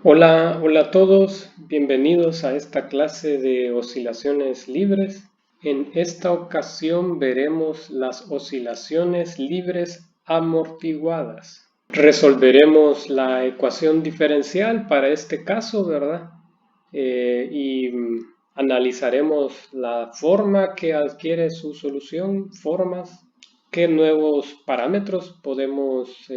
Hola a todos, bienvenidos a esta clase de oscilaciones libres. En esta ocasión veremos las oscilaciones libres amortiguadas. Resolveremos la ecuación diferencial para este caso, ¿verdad? Y analizaremos la forma que adquiere su solución, formas, qué nuevos parámetros podemos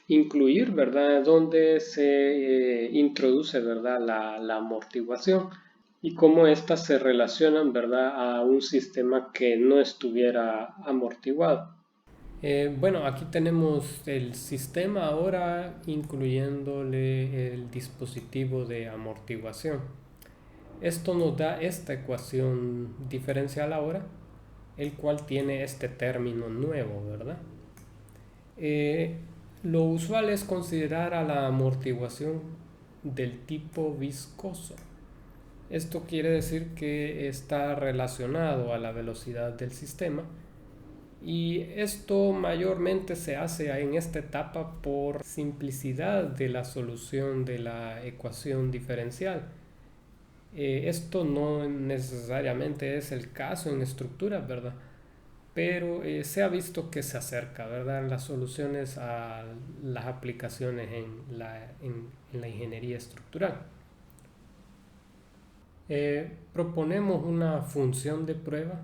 incluir, ¿verdad? Donde se introduce, ¿verdad? La amortiguación y cómo éstas se relacionan, ¿verdad? A un sistema que no estuviera amortiguado. Bueno, aquí tenemos el sistema ahora incluyéndole el dispositivo de amortiguación. Esto nos da esta ecuación diferencial ahora, el cual tiene este término nuevo, ¿verdad? Eh, lo usual es considerar a la amortiguación del tipo viscoso. Esto quiere decir que está relacionado a la velocidad del sistema y esto mayormente se hace en esta etapa por simplicidad de la solución de la ecuación diferencial. Esto no necesariamente es el caso en estructuras, ¿verdad? Pero se ha visto que se acerca, ¿verdad? Las soluciones a las aplicaciones en la ingeniería estructural. Proponemos una función de prueba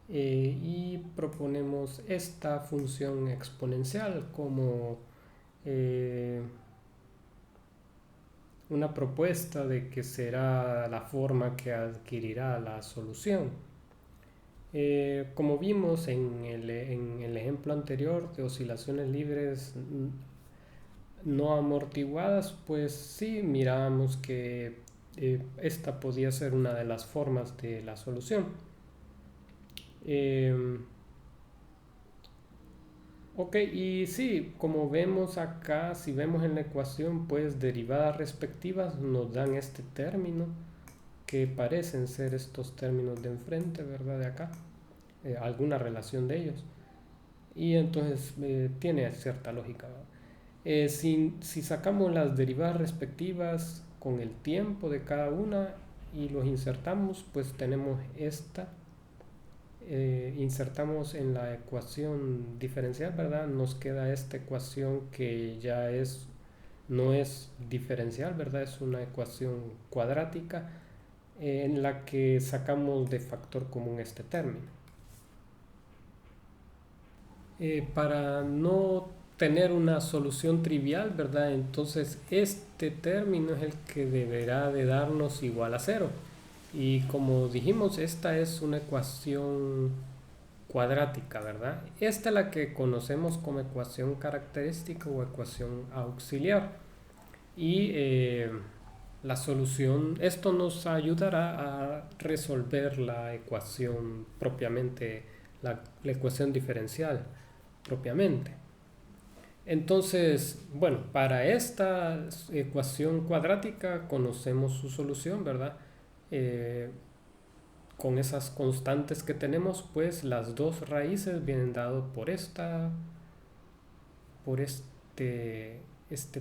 y proponemos esta función exponencial como eh, una propuesta de que será la forma que adquirirá la solución. Como vimos en el ejemplo anterior de oscilaciones libres no amortiguadas, pues sí miramos que esta podía ser una de las formas de la solución. Eh, ok, y sí, como vemos acá, si vemos en la ecuación, pues derivadas respectivas nos dan este término que parecen ser estos términos de enfrente, ¿verdad? De acá, alguna relación de ellos. Y entonces tiene cierta lógica, ¿verdad? Si sacamos las derivadas respectivas con el tiempo de cada una y los insertamos, pues tenemos esta. Insertamos en la ecuación diferencial, ¿verdad? Nos queda esta ecuación que ya no es diferencial, ¿verdad? Es una ecuación cuadrática en la que sacamos de factor común este término. Para no tener una solución trivial, ¿verdad? Entonces este término es el que deberá de darnos igual a cero. Y como dijimos, esta es una ecuación cuadrática, ¿verdad? Esta es la que conocemos como ecuación característica o ecuación auxiliar. Y la solución, esto nos ayudará a resolver la ecuación propiamente, la ecuación diferencial propiamente. Entonces, bueno, para esta ecuación cuadrática conocemos su solución, ¿verdad? Eh, con esas constantes que tenemos, pues las dos raíces vienen dadas por este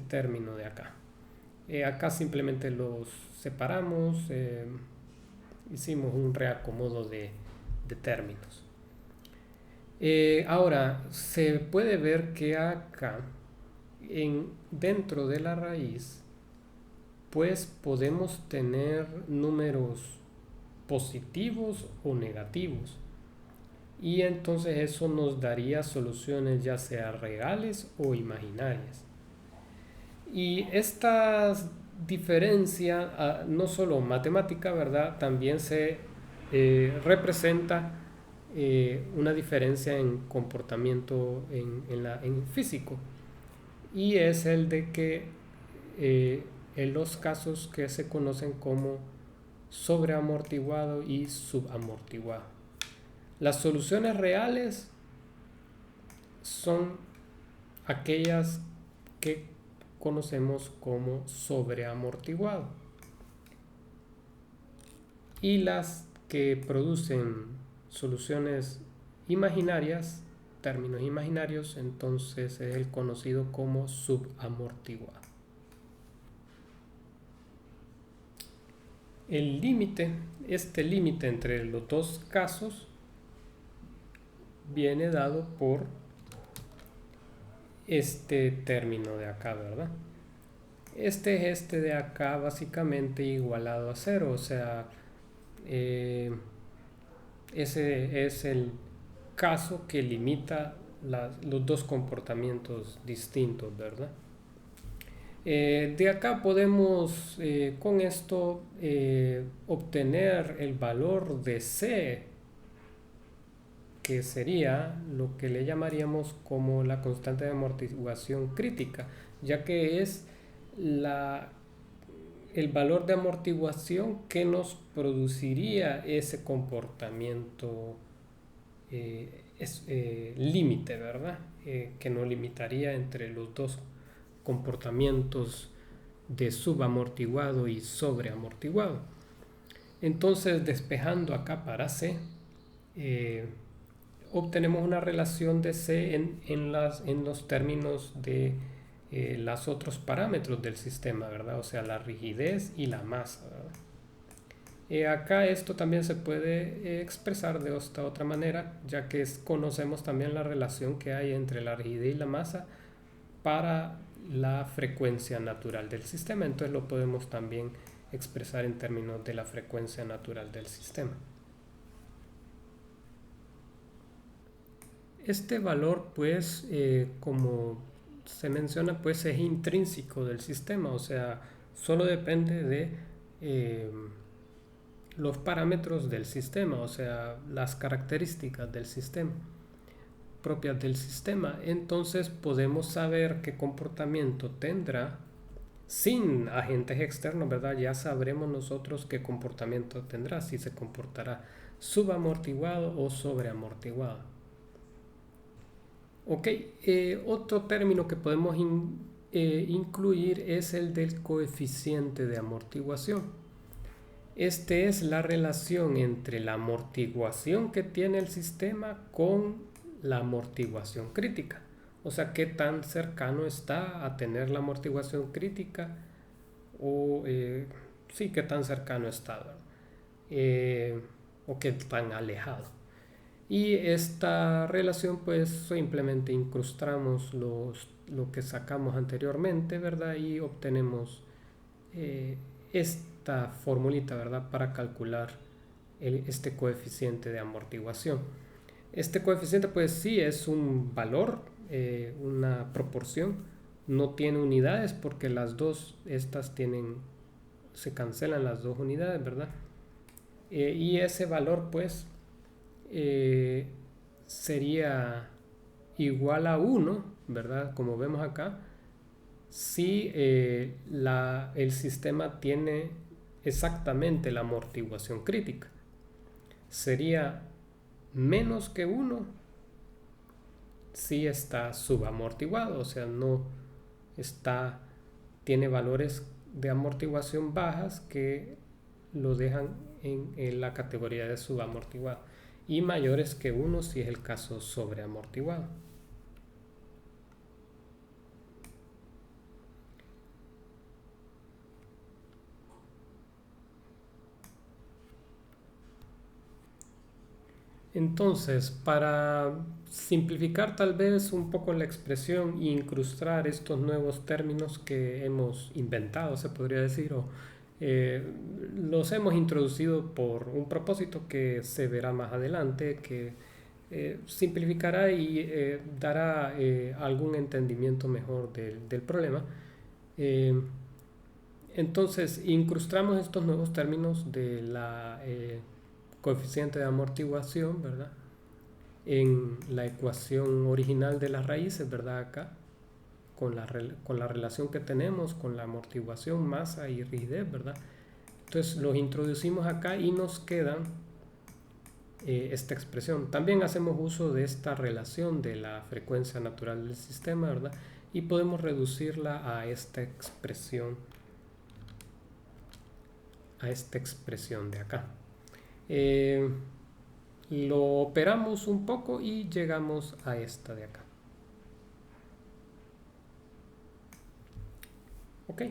término de acá. Acá simplemente los separamos, hicimos un reacomodo de términos. Ahora, se puede ver que acá, dentro de la raíz, pues podemos tener números positivos o negativos. Y entonces eso nos daría soluciones ya sea reales o imaginarias. Y esta diferencia, no solo matemática, ¿verdad? También se representa una diferencia en comportamiento en físico. Y es el de que en los casos que se conocen como sobreamortiguado y subamortiguado. Las soluciones reales son aquellas que conocemos como sobreamortiguado y las que producen soluciones imaginarias, términos imaginarios, entonces es el conocido como subamortiguado. el límite, este límite entre los dos casos viene dado por este término de acá, ¿verdad? Este de acá básicamente igualado a cero, o sea, ese es el caso que limita los dos comportamientos distintos, ¿verdad? De acá podemos con esto obtener el valor de C, que sería lo que le llamaríamos como la constante de amortiguación crítica, ya que es el valor de amortiguación que nos produciría ese comportamiento límite, ¿verdad? Que nos limitaría entre los dos comportamientos de subamortiguado y sobreamortiguado. Entonces, despejando acá para C, obtenemos una relación de C en los términos de los otros parámetros del sistema, ¿verdad? O sea, la rigidez y la masa, ¿verdad? Acá esto también se puede expresar de esta otra manera, ya que conocemos también la relación que hay entre la rigidez y la masa para la frecuencia natural del sistema. Entonces lo podemos también expresar en términos de la frecuencia natural del sistema. Este valor, pues, como se menciona, pues es intrínseco del sistema, o sea, solo depende de los parámetros del sistema, o sea, las características del sistema, propias del sistema. Entonces podemos saber qué comportamiento tendrá sin agentes externos, ¿verdad? Ya sabremos nosotros qué comportamiento tendrá, si se comportará subamortiguado o sobreamortiguado. Ok, otro término que podemos incluir es el del coeficiente de amortiguación. Este es la relación entre la amortiguación que tiene el sistema con la amortiguación crítica. O sea, qué tan cercano está a tener la amortiguación crítica o sí, qué tan cercano está, o qué tan alejado. Y esta relación pues simplemente incrustamos lo que sacamos anteriormente, ¿verdad? Y obtenemos esta formulita, ¿verdad? Para calcular este coeficiente de amortiguación. Este coeficiente pues sí es un valor, una proporción, no tiene unidades porque las dos, estas se cancelan las dos unidades, ¿verdad? Y ese valor pues sería igual a 1, ¿verdad? Como vemos acá, si el sistema tiene exactamente la amortiguación crítica. Sería menos que 1 si está subamortiguado, o sea, tiene valores de amortiguación bajas que lo dejan en la categoría de subamortiguado, y mayores que 1 si es el caso sobreamortiguado. Entonces, para simplificar tal vez un poco la expresión e incrustar estos nuevos términos que hemos inventado, se podría decir, o los hemos introducido por un propósito que se verá más adelante, que simplificará y dará algún entendimiento mejor del problema. Entonces, incrustamos estos nuevos términos de la coeficiente de amortiguación, ¿verdad? En la ecuación original de las raíces, ¿verdad? Acá, con la relación que tenemos con la amortiguación, masa y rigidez, ¿verdad? Entonces los introducimos acá y nos quedan esta expresión. También hacemos uso de esta relación de la frecuencia natural del sistema, ¿verdad? Y podemos reducirla a esta expresión de acá. Lo operamos un poco y llegamos a esta de acá. Ok.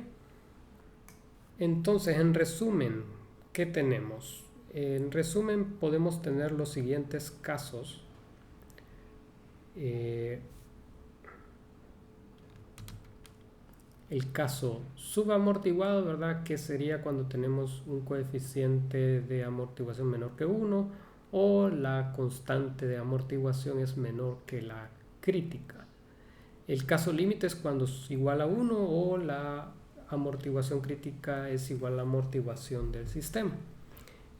Entonces, en resumen, ¿qué tenemos? En resumen, podemos tener los siguientes casos. El caso subamortiguado, ¿verdad? Que sería cuando tenemos un coeficiente de amortiguación menor que 1 o la constante de amortiguación es menor que la crítica. El caso límite es cuando es igual a 1 o la amortiguación crítica es igual a la amortiguación del sistema.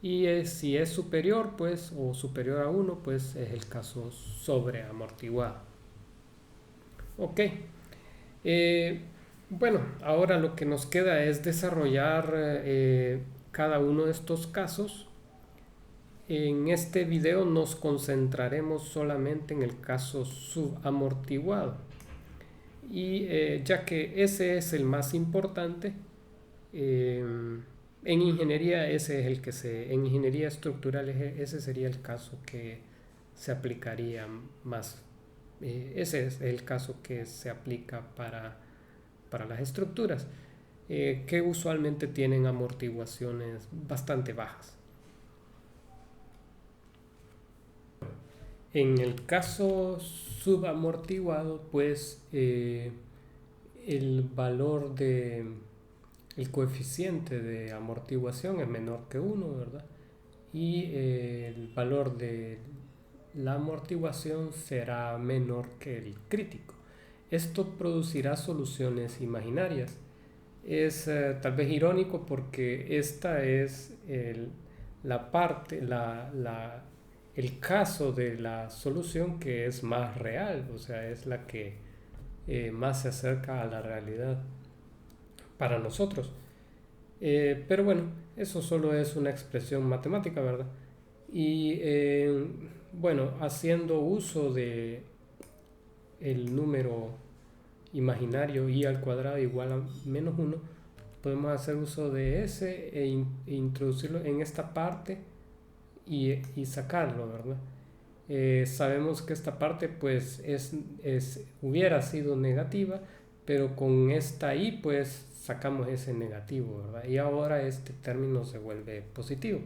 Y si es superior, pues, o superior a 1, pues es el caso sobreamortiguado. Ok. Bueno, ahora lo que nos queda es desarrollar cada uno de estos casos. En este video nos concentraremos solamente en el caso subamortiguado. Y ya que ese es el más importante, en ingeniería ese es el que en ingeniería estructural ese sería el caso que se aplicaría más. Ese es el caso que se aplica para las estructuras, que usualmente tienen amortiguaciones bastante bajas. En el caso subamortiguado, pues el valor el coeficiente de amortiguación es menor que 1, ¿verdad? Y el valor de la amortiguación será menor que el crítico. Esto producirá soluciones imaginarias. Es tal vez irónico porque esta es la parte, el caso de la solución que es más real, o sea, es la que más se acerca a la realidad para nosotros. Pero bueno, eso solo es una expresión matemática, ¿verdad? Y bueno, haciendo uso de el número imaginario y al cuadrado igual a menos 1, podemos hacer uso de ese introducirlo en esta parte y sacarlo, ¿verdad? Sabemos que esta parte pues hubiera sido negativa, pero con esta i pues sacamos ese negativo, ¿verdad? Y ahora este término se vuelve positivo.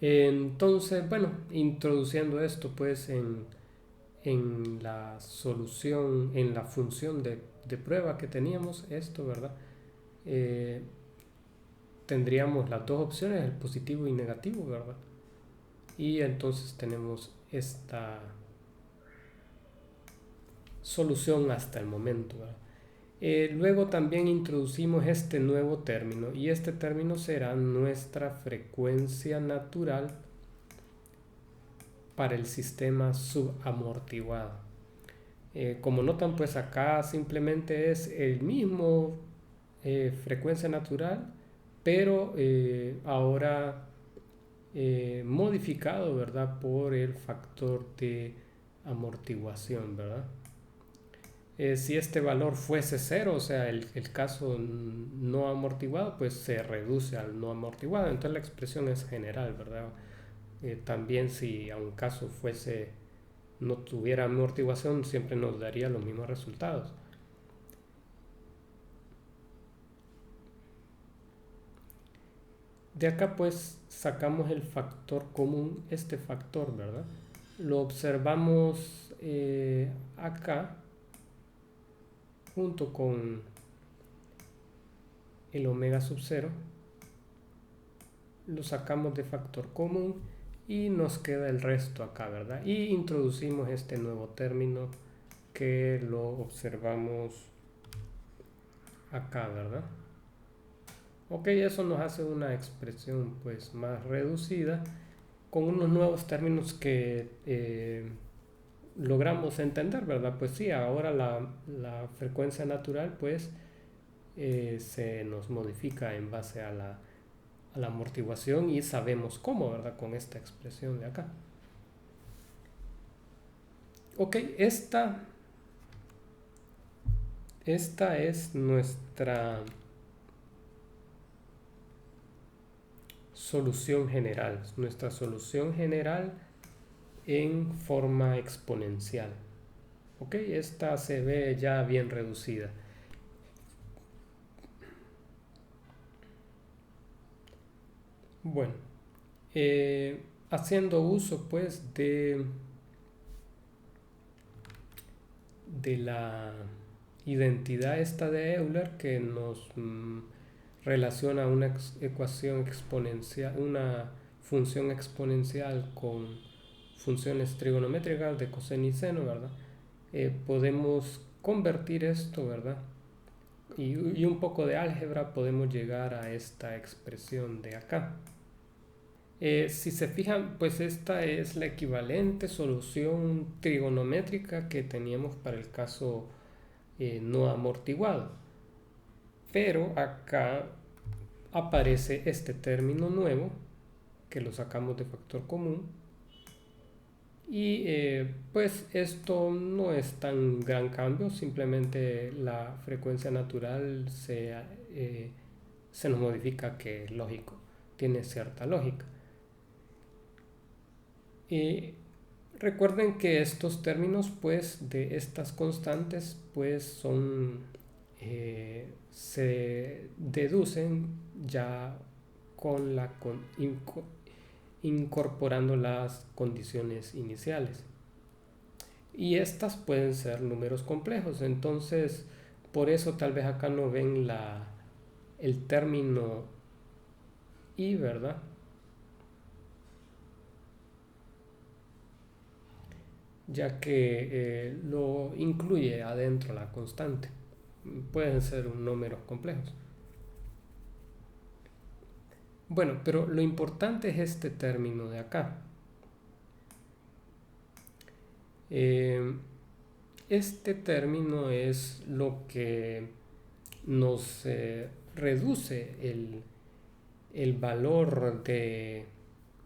Entonces, bueno, introduciendo esto pues en la solución, en la función de prueba que teníamos, esto, ¿verdad? Tendríamos las dos opciones, el positivo y negativo, ¿verdad? Y entonces tenemos esta solución hasta el momento, ¿verdad? Luego también introducimos este nuevo término y este término será nuestra frecuencia natural para el sistema subamortiguado. Como notan, pues acá simplemente es el mismo frecuencia natural, pero ahora modificado, ¿verdad? Por el factor de amortiguación, ¿verdad? Si este valor fuese 0, o sea, el caso no amortiguado, pues se reduce al no amortiguado. Entonces la expresión es general, ¿verdad? También si a un caso no tuviera amortiguación, siempre nos daría los mismos resultados. De acá pues sacamos el factor común, este factor, ¿verdad? Lo observamos acá junto con el omega sub 0. Lo sacamos de factor común y nos queda el resto acá, ¿verdad? Y introducimos este nuevo término que lo observamos acá, ¿verdad? Ok, eso nos hace una expresión pues más reducida con unos nuevos términos que logramos entender, ¿verdad? Pues sí, ahora la frecuencia natural pues se nos modifica en base a la amortiguación y sabemos cómo, ¿verdad? Con esta expresión de acá. Ok, esta es nuestra solución general en forma exponencial. Ok, esta se ve ya bien reducida. Bueno, haciendo uso pues de la identidad esta de Euler que nos relaciona una ecuación exponencial, una función exponencial con funciones trigonométricas de coseno y seno, ¿verdad? Podemos convertir esto, ¿verdad? Y un poco de álgebra podemos llegar a esta expresión de acá. Si se fijan, pues esta es la equivalente solución trigonométrica que teníamos para el caso no amortiguado. Pero acá aparece este término nuevo que lo sacamos de factor común y pues esto no es tan gran cambio, simplemente la frecuencia natural se nos modifica, que es lógico, tiene cierta lógica. Y recuerden que estos términos pues de estas constantes pues se deducen ya con incorporando las condiciones iniciales. Y estas pueden ser números complejos, entonces por eso tal vez acá no ven el término y, ¿verdad? Ya que lo incluye adentro la constante. Pueden ser números complejos. Bueno, pero lo importante es este término de acá. Este término es lo que nos reduce el valor de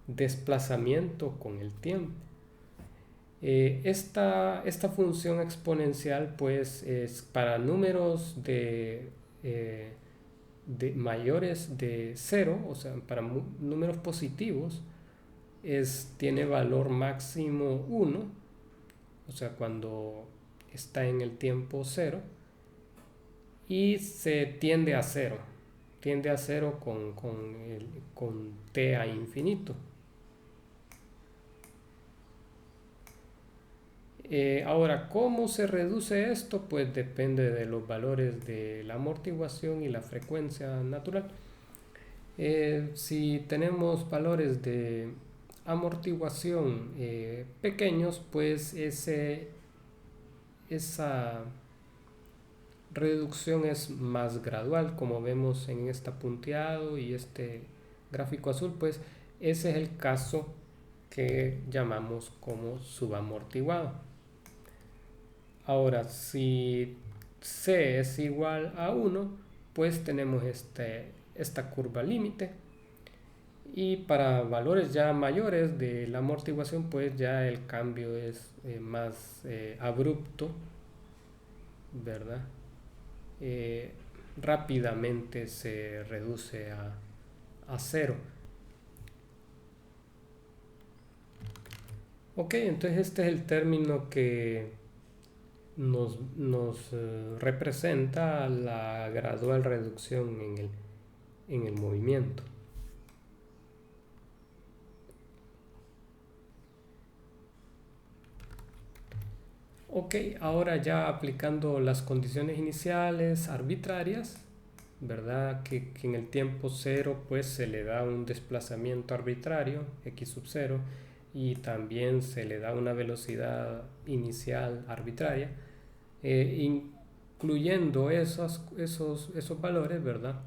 desplazamiento con el tiempo. Esta función exponencial pues es para números de mayores de 0, o sea, para números positivos, tiene valor máximo 1, o sea, cuando está en el tiempo 0, y se tiende a 0 con t a infinito. Ahora, ¿cómo se reduce esto? Pues depende de los valores de la amortiguación y la frecuencia natural. Si tenemos valores de amortiguación pequeños, pues esa reducción es más gradual, como vemos en este punteado y este gráfico azul, pues ese es el caso que llamamos como subamortiguado. Ahora, si C es igual a 1, pues tenemos esta curva límite. Y para valores ya mayores de la amortiguación, pues ya el cambio es más abrupto, ¿verdad? Rápidamente se reduce a 0. Ok, entonces este es el término que nos representa la gradual reducción en el movimiento. Ok, ahora ya aplicando las condiciones iniciales arbitrarias, ¿verdad? Que en el tiempo 0 pues se le da un desplazamiento arbitrario, x sub 0, y también se le da una velocidad inicial arbitraria, incluyendo esos valores, ¿verdad?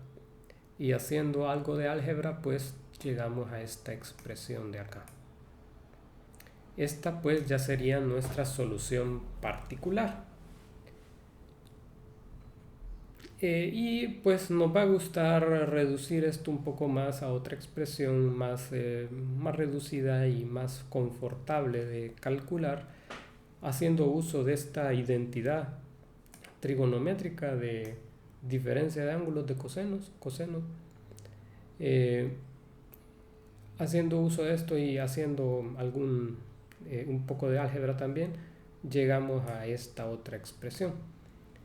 Y haciendo algo de álgebra, pues llegamos a esta expresión de acá. Esta pues ya sería nuestra solución particular. Y pues nos va a gustar reducir esto un poco más a otra expresión más reducida y más confortable de calcular, haciendo uso de esta identidad trigonométrica de diferencia de ángulos de cosenos. Haciendo uso de esto y haciendo un poco de álgebra también, llegamos a esta otra expresión.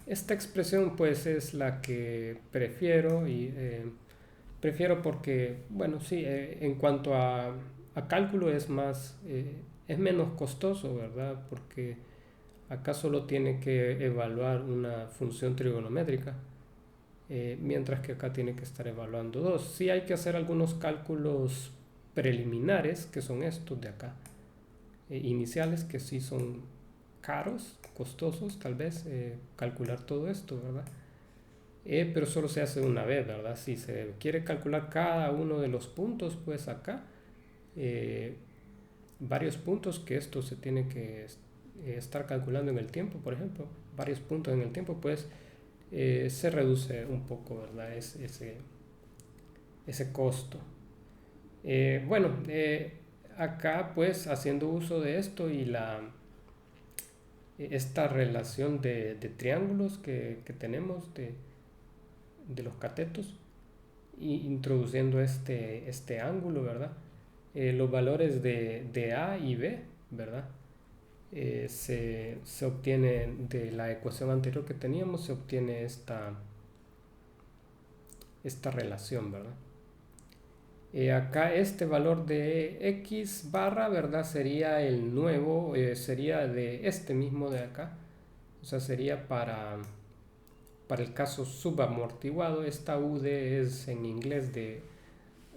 Esta expresión pues es la que prefiero prefiero porque, bueno, sí, en cuanto a cálculo es menos costoso, ¿verdad? Porque acá solo tiene que evaluar una función trigonométrica, mientras que acá tiene que estar evaluando dos. Sí hay que hacer algunos cálculos preliminares, que son estos de acá, iniciales, que sí son caros, costosos, tal vez, calcular todo esto, ¿verdad? Pero solo se hace una vez, ¿verdad? Si se quiere calcular cada uno de los puntos, pues acá, eh, varios puntos que esto se tiene que estar calculando en el tiempo, por ejemplo, varios puntos en el tiempo, pues se reduce un poco, ¿verdad? Ese costo. Bueno, acá pues haciendo uso de esto y esta relación de triángulos que tenemos de los catetos, y introduciendo este ángulo, ¿verdad? Los valores de A y B, ¿verdad? Se obtiene de la ecuación anterior que teníamos, se obtiene esta relación, ¿verdad? Acá este valor de x barra, ¿verdad? Sería el nuevo, sería de este mismo de acá. O sea, sería para el caso subamortiguado. Esta UD es en inglés de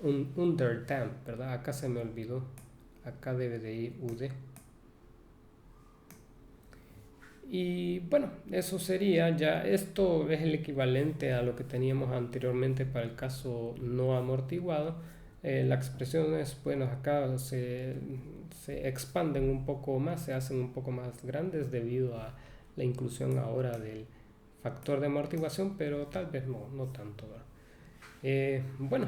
un underdamped, ¿verdad? Acá se me olvidó. Acá debe de ir UD. Y bueno, eso sería ya, esto es el equivalente a lo que teníamos anteriormente para el caso no amortiguado. Las expresiones, bueno, acá se expanden un poco más, se hacen un poco más grandes debido a la inclusión ahora del factor de amortiguación, pero tal vez no tanto, ¿verdad? Bueno,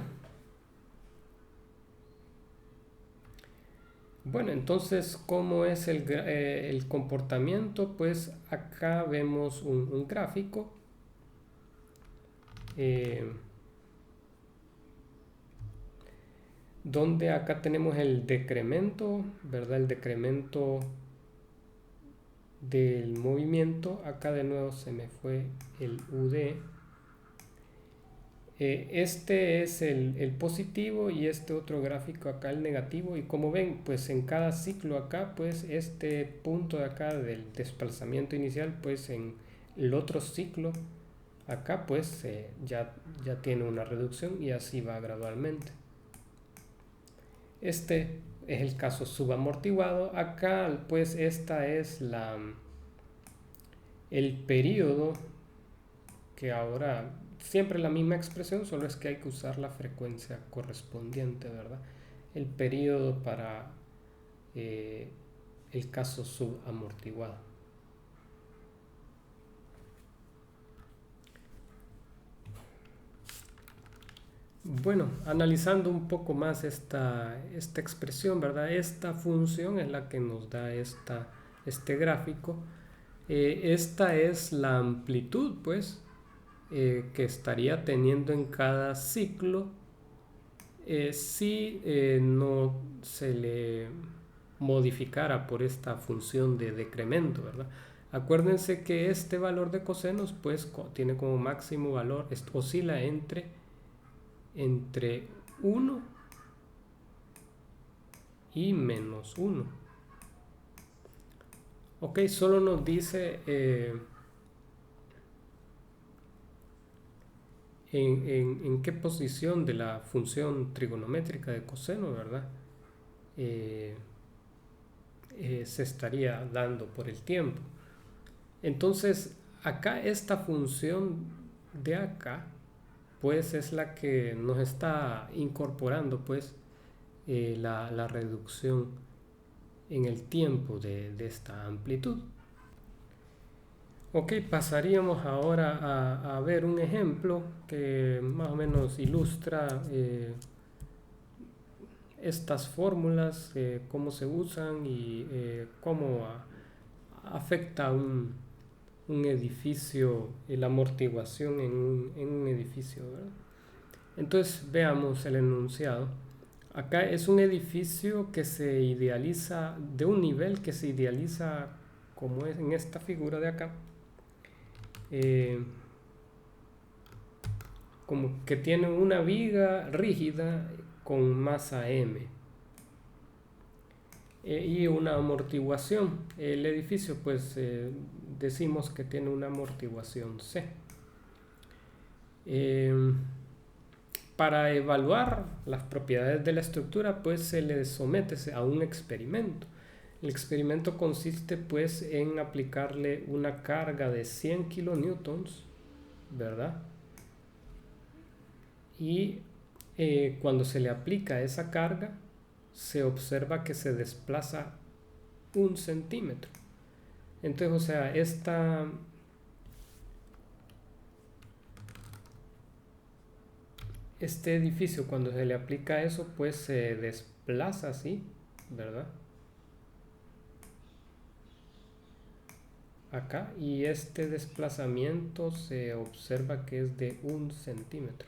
Bueno, entonces, ¿cómo es el comportamiento? Pues acá vemos un gráfico, eh, donde acá tenemos el decremento, ¿verdad? El decremento del movimiento. Acá de nuevo se me fue el UD. Este es el positivo y este otro gráfico acá el negativo, y como ven, pues en cada ciclo acá, pues este punto de acá del desplazamiento inicial, pues en el otro ciclo acá pues ya tiene una reducción, y así va gradualmente. Este es el caso subamortiguado. Acá pues esta es el periodo, que ahora siempre la misma expresión, solo es que hay que usar la frecuencia correspondiente, ¿verdad? El periodo para eh, el caso subamortiguado. Bueno, analizando un poco más esta expresión, ¿verdad? Esta función es la que nos da este gráfico. Esta es la amplitud, pues, que estaría teniendo en cada ciclo, si no se le modificara por esta función de decremento, ¿verdad? Acuérdense que este valor de cosenos pues tiene como máximo valor, oscila entre 1 y -1. Ok, solo nos dice en qué posición de la función trigonométrica de coseno, ¿verdad? Se estaría dando por el tiempo. Entonces, acá esta función de acá, pues es la que nos está incorporando, pues, la reducción en el tiempo de esta amplitud. Ok, pasaríamos ahora a ver un ejemplo que más o menos ilustra estas fórmulas, cómo se usan y cómo afecta un edificio, la amortiguación en un edificio, ¿verdad? Entonces veamos el enunciado. Acá es un edificio que se idealiza, de un nivel que se idealiza como es en esta figura de acá, como que tiene una viga rígida con masa M y una amortiguación. El edificio pues decimos que tiene una amortiguación C. Para evaluar las propiedades de la estructura pues se le somete a un experimento. El experimento consiste pues en aplicarle una carga de 100 kilonewtons, ¿verdad? Y cuando se le aplica esa carga se observa que se desplaza 1 centímetro. Entonces, o sea, este edificio, cuando se le aplica eso, pues se desplaza así, ¿verdad? Acá, y este desplazamiento se observa que es de 1 centímetro.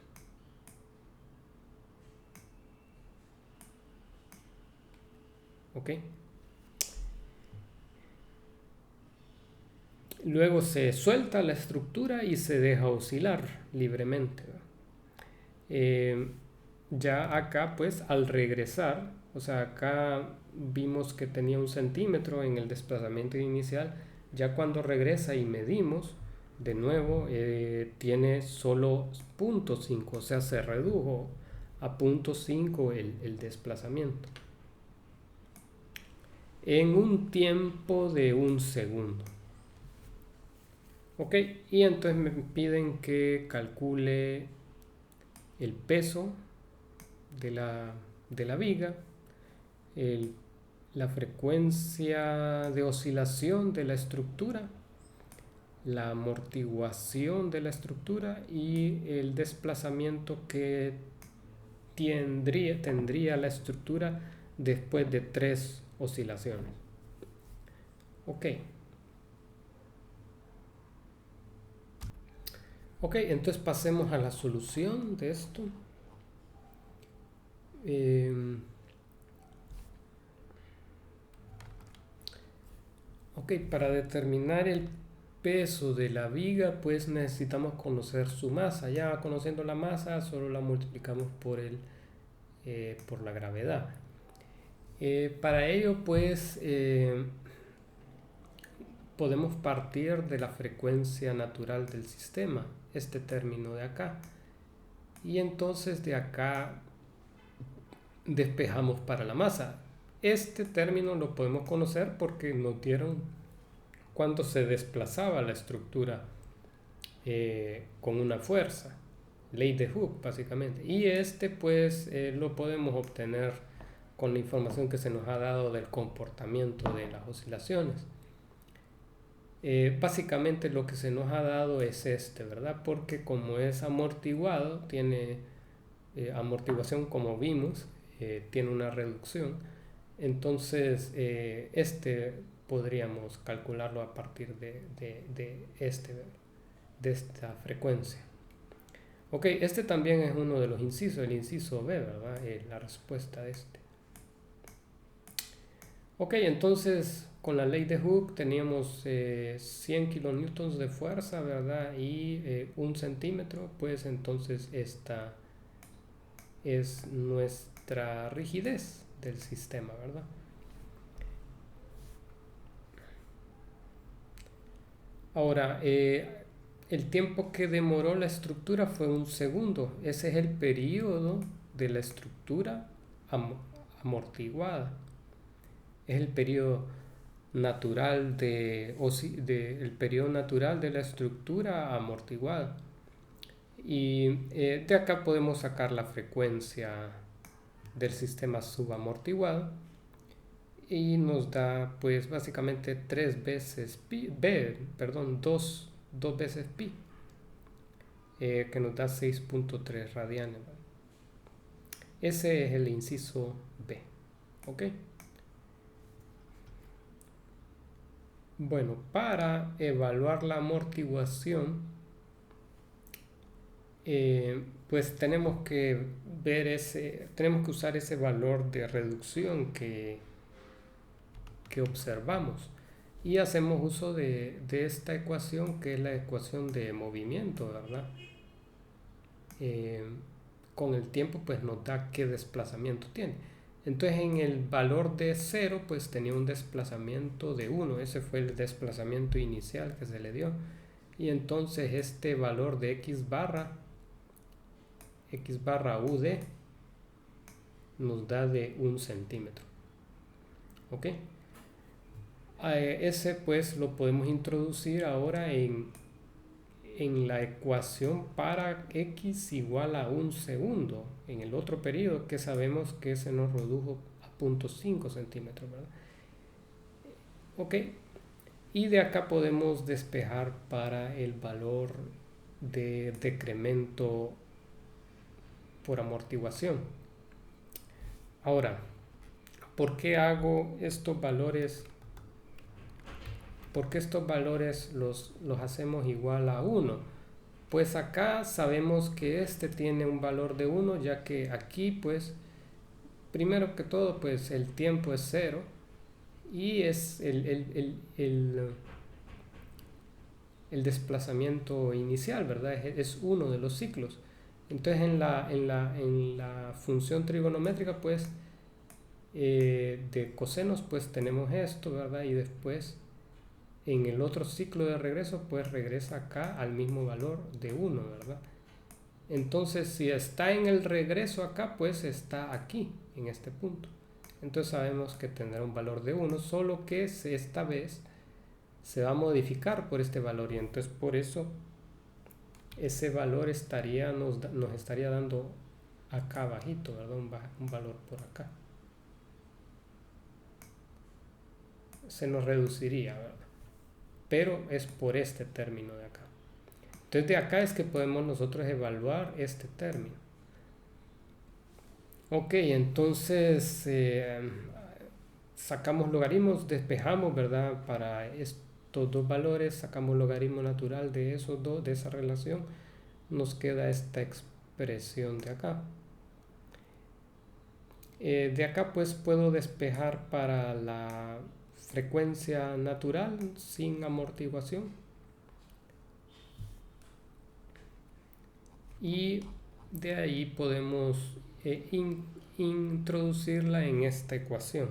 ¿Ok? Luego se suelta la estructura y se deja oscilar libremente. Ya acá pues al regresar, o sea, acá vimos que tenía 1 centímetro en el desplazamiento inicial. Ya cuando regresa y medimos de nuevo, tiene solo 0.5, o sea, se redujo a 0.5 el desplazamiento en un tiempo de 1 segundo. Ok, y entonces me piden que calcule el peso de la viga, la frecuencia de oscilación de la estructura, la amortiguación de la estructura y el desplazamiento que tendría la estructura después de 3 oscilaciones. Ok. Ok, entonces pasemos a la solución de esto. Ok, para determinar el peso de la viga, pues necesitamos conocer su masa. Ya conociendo la masa, solo la multiplicamos por la gravedad. Para ello, pues podemos partir de la frecuencia natural del sistema, este término de acá. Y entonces de acá despejamos para la masa. Este término lo podemos conocer porque nos dieron cuánto se desplazaba la estructura con una fuerza, ley de Hooke básicamente. Y pues lo podemos obtener con la información que se nos ha dado del comportamiento de las oscilaciones. Básicamente lo que se nos ha dado es ¿verdad? Porque como es amortiguado, tiene amortiguación como vimos, tiene una reducción. Entonces podríamos calcularlo a partir de esta frecuencia. Ok, este también es uno de los incisos, el inciso B, ¿verdad? La respuesta de este. Ok, entonces con la ley de Hooke teníamos 100 kilonewtons de fuerza, ¿verdad? Y 1 centímetro, pues entonces esta es nuestra rigidez del sistema, ¿verdad? Ahora, el tiempo que demoró la estructura fue 1 segundo. Ese es el periodo de la estructura amortiguada. Es el periodo natural el periodo natural de la estructura amortiguada. Y de acá podemos sacar la frecuencia del sistema subamortiguado y nos da pues básicamente 3 veces dos veces pi, que nos da 6.3 radianes. Ese es el inciso B. Ok. Bueno, para evaluar la amortiguación, pues tenemos que usar ese valor de reducción que observamos y hacemos uso de esta ecuación, que es la ecuación de movimiento, ¿verdad? eh, con el tiempo pues nos da qué desplazamiento tiene. Entonces en el valor de 0 pues tenía un desplazamiento de 1, ese fue el desplazamiento inicial que se le dio. Y entonces este valor de x barra UD nos da de 1 centímetro. ¿Ok? Ese pues lo podemos introducir ahora en la ecuación para x igual a 1 segundo en el otro periodo, que sabemos que se nos redujo a 0.5 centímetros, ¿verdad? Ok, y de acá podemos despejar para el valor de decremento por amortiguación. Ahora, ¿por qué hago estos valores? ¿Por qué estos valores los hacemos igual a 1? Pues acá sabemos que este tiene un valor de 1, ya que aquí pues primero que todo pues el tiempo es 0 y es el desplazamiento inicial, ¿verdad? Es uno de los ciclos. Entonces en la función trigonométrica pues de cosenos pues tenemos esto, ¿verdad? Y después en el otro ciclo de regreso pues regresa acá al mismo valor de 1, ¿verdad? Entonces si está en el regreso acá pues está aquí en este punto. Entonces sabemos que tendrá un valor de 1, solo que esta vez se va a modificar por este valor y entonces por eso ese valor nos estaría dando acá abajito, ¿verdad? Un valor por acá. Se nos reduciría, ¿verdad? Pero es por este término de acá. Entonces de acá es que podemos nosotros evaluar este término. Ok, entonces sacamos logaritmos, despejamos, ¿verdad? Para estos dos valores, sacamos logaritmo natural de esos dos, de esa relación, nos queda esta expresión de acá. De acá pues puedo despejar para la frecuencia natural sin amortiguación. Y de ahí podemos introducirla en esta ecuación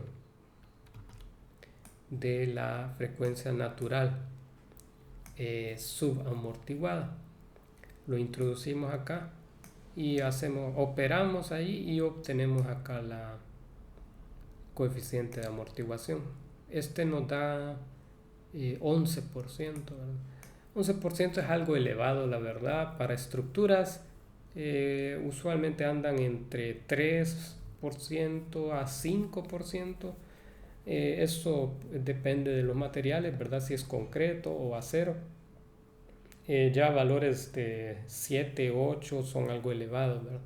de la frecuencia natural subamortiguada. Lo introducimos acá y operamos ahí y obtenemos acá la coeficiente de amortiguación. Este nos da 11%, ¿verdad? 11% es algo elevado, la verdad, para estructuras usualmente andan entre 3% a 5%. Eso depende de los materiales, ¿verdad? Si es concreto o acero. Ya valores de 7, 8 son algo elevados, ¿verdad?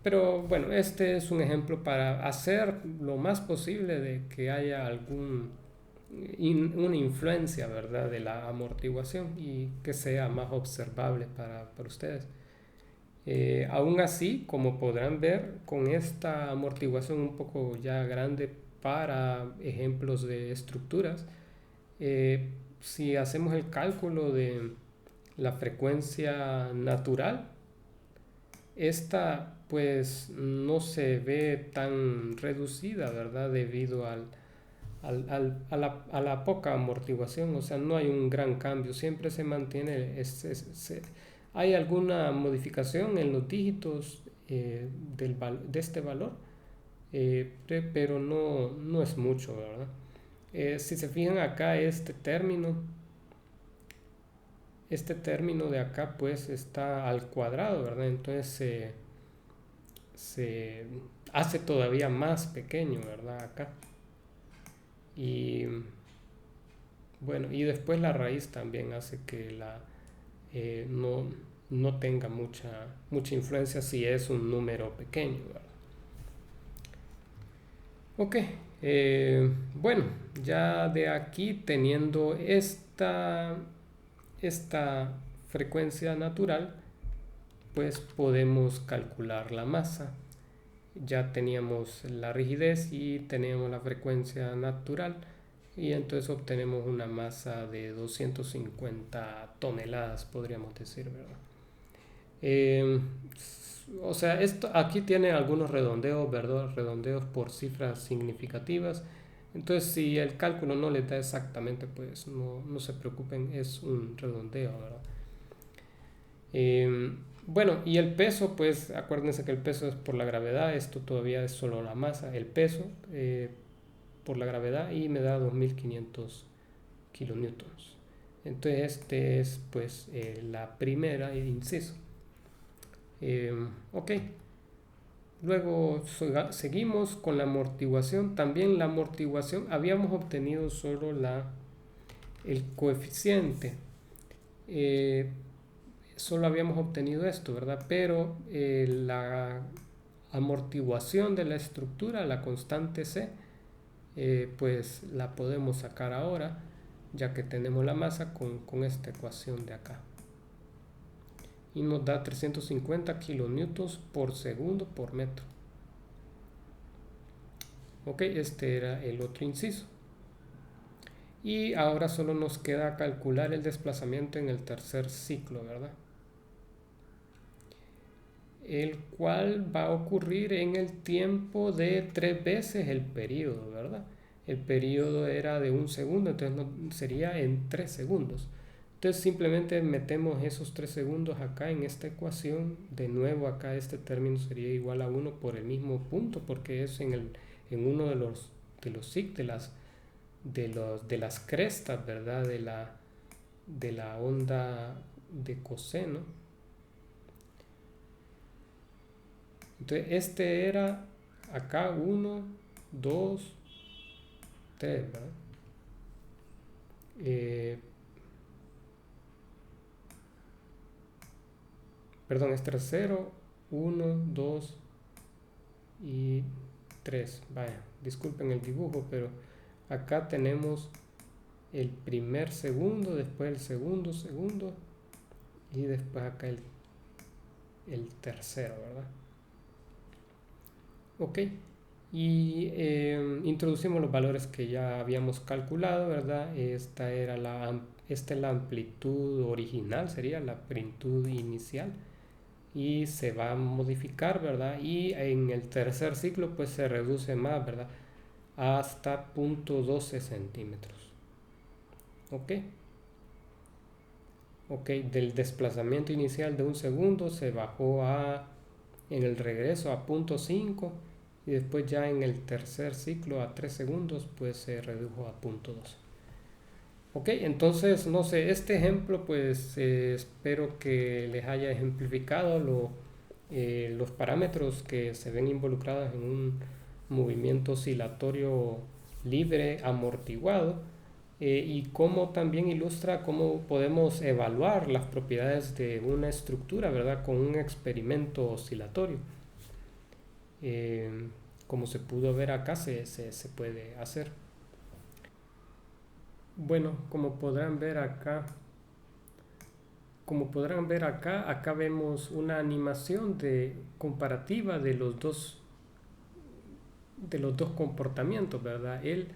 Pero bueno, este es un ejemplo para hacer lo más posible de que haya una influencia, ¿verdad?, de la amortiguación y que sea más observable para ustedes. Aún así, como podrán ver, con esta amortiguación un poco ya grande para ejemplos de estructuras, si hacemos el cálculo de la frecuencia natural, esta pues no se ve tan reducida, ¿verdad? Debido a la poca amortiguación, o sea, no hay un gran cambio, siempre se mantiene, hay alguna modificación en los dígitos de este valor, pero no es mucho, ¿verdad? Si se fijan acá, este término de acá pues está al cuadrado, ¿verdad? Entonces se hace todavía más pequeño, ¿verdad? Acá. Y bueno, y después la raíz también hace que no tenga mucha influencia si es un número pequeño, ¿verdad? Ok, bueno, ya de aquí teniendo esta frecuencia natural, pues podemos calcular la masa. Ya teníamos la rigidez y teníamos la frecuencia natural y entonces obtenemos una masa de 250 toneladas, podríamos decir, ¿verdad? Eh, o sea, esto aquí tiene algunos redondeos, ¿verdad? Redondeos por cifras significativas. Entonces, si el cálculo no les da exactamente, pues no se preocupen, es un redondeo, ¿verdad? Eh, bueno, y el peso, pues acuérdense que el peso es por la gravedad, esto todavía es solo la masa, el peso por la gravedad y me da 2500 kilonewtons. Entonces este es pues la primera inciso. Ok, luego seguimos con la amortiguación. También la amortiguación habíamos obtenido solo el coeficiente. Eh, Solo habíamos obtenido esto, ¿verdad? Pero la amortiguación de la estructura, la constante C, pues la podemos sacar ahora, ya que tenemos la masa con esta ecuación de acá. Y nos da 350 kilonewtons por segundo por metro. Ok, este era el otro inciso. Y ahora solo nos queda calcular el desplazamiento en el tercer ciclo, ¿verdad? El cual va a ocurrir en el tiempo de 3 veces el periodo, ¿verdad? El periodo era de 1 segundo, entonces sería en 3 segundos. Entonces simplemente metemos esos 3 segundos acá en esta ecuación. De nuevo acá este término sería igual a 1 por el mismo punto, porque es en uno de las crestas, ¿verdad? De la onda de coseno. Entonces este era acá 1, 2, 3, ¿verdad? Perdón, este era 0, 1, 2 y 3. Vaya, disculpen el dibujo, pero acá tenemos el primer segundo, después el segundo segundo y después acá el tercero, ¿verdad? Ok, y introducimos los valores que ya habíamos calculado, ¿verdad? Esta es la amplitud original, sería la amplitud inicial, y se va a modificar, ¿verdad? Y en el tercer ciclo pues se reduce más, ¿verdad? Hasta 0.12 centímetros. Ok, ok, del desplazamiento inicial de 1 segundo se bajó en el regreso a 0.5 y después ya en el tercer ciclo a 3 segundos pues se redujo a 0.2. Ok, entonces no sé, este ejemplo pues espero que les haya ejemplificado los parámetros que se ven involucrados en un movimiento oscilatorio libre amortiguado, y cómo también ilustra cómo podemos evaluar las propiedades de una estructura, ¿verdad? Con un experimento oscilatorio. Eh, Como se pudo ver acá, se puede hacer. Bueno, como podrán ver acá, acá vemos una animación comparativa de los dos comportamientos, ¿verdad? El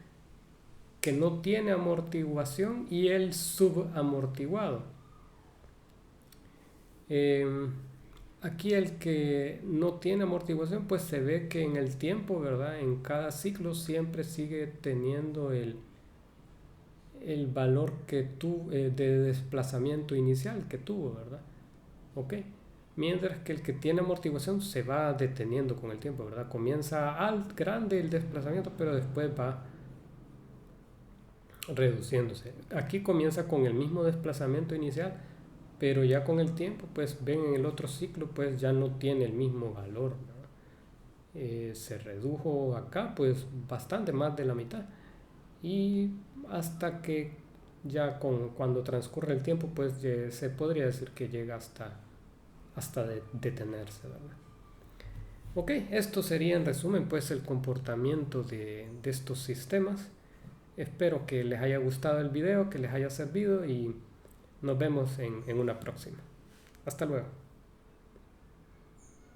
que no tiene amortiguación y el subamortiguado. Eh, Aquí el que no tiene amortiguación, pues se ve que en el tiempo, ¿verdad? En cada ciclo siempre sigue teniendo el valor de desplazamiento inicial que tuvo, ¿verdad? Ok. Mientras que el que tiene amortiguación se va deteniendo con el tiempo, ¿verdad? Comienza grande el desplazamiento, pero después va reduciéndose. Aquí comienza con el mismo desplazamiento inicial, pero ya con el tiempo, pues ven en el otro ciclo, pues ya no tiene el mismo valor, ¿verdad? Se redujo acá, pues bastante más de la mitad. Y hasta que ya cuando transcurre el tiempo, pues se podría decir que llega hasta detenerse, ¿verdad? Ok, esto sería en resumen pues el comportamiento de estos sistemas. Espero que les haya gustado el video, que les haya servido y nos vemos en una próxima. Hasta luego.